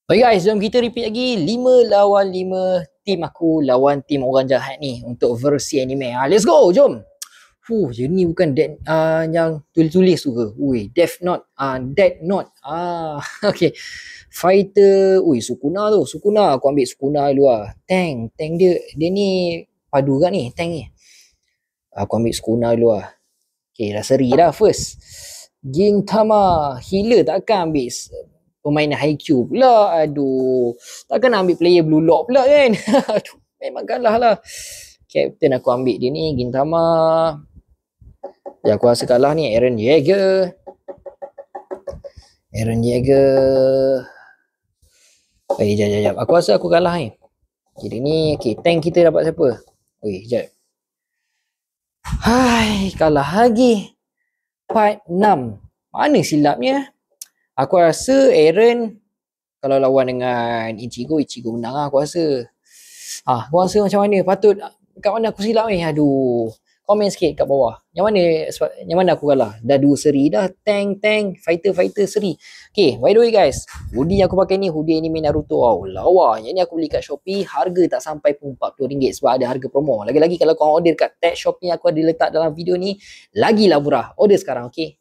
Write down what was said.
Okay guys, jom kita repeat lagi 5 lawan 5 tim aku lawan tim orang jahat ni untuk versi anime. Let's go, jom. Dia ni bukan yang tulis-tulis tu ke? Death Note. Death Note. Okay. Fighter. Sukuna tu. Sukuna. Aku ambil Sukuna dulu lah. Tank dia ni padu kan ni, tank ni. Aku ambil Sukuna dulu lah. Okay, dah seri dah first. Gintama. Healer takkan ambil pemain Haikyuu pula. Aduh. Takkan nak ambil player Blue Lock pula kan. Aduh, memang kalah lah. Captain aku ambil dia ni, Gintama. Yang aku rasa kalah ni Eren Yeager. Jap. Aku rasa aku kalah ni. Jadi ni, okay, tank kita dapat siapa? Jap. Kalah lagi. Part 6. Mana silapnya? Aku rasa Eren kalau lawan dengan Ichigo menang lah aku rasa. Aku rasa macam mana? Patut kat mana aku silap ni? Aduh. Komen sikit kat bawah. Yang mana aku kalah? Dah 2 seri dah. Tank, fighter seri. Okay, by the way guys, hoodie yang aku pakai ni hoodie anime Naruto. Lawa. Yang ni aku beli kat Shopee, harga tak sampai pun RM40 sebab ada harga promo. Lagi-lagi kalau korang order kat tag Shopee aku ada letak dalam video ni, lagilah murah. Order sekarang, okay?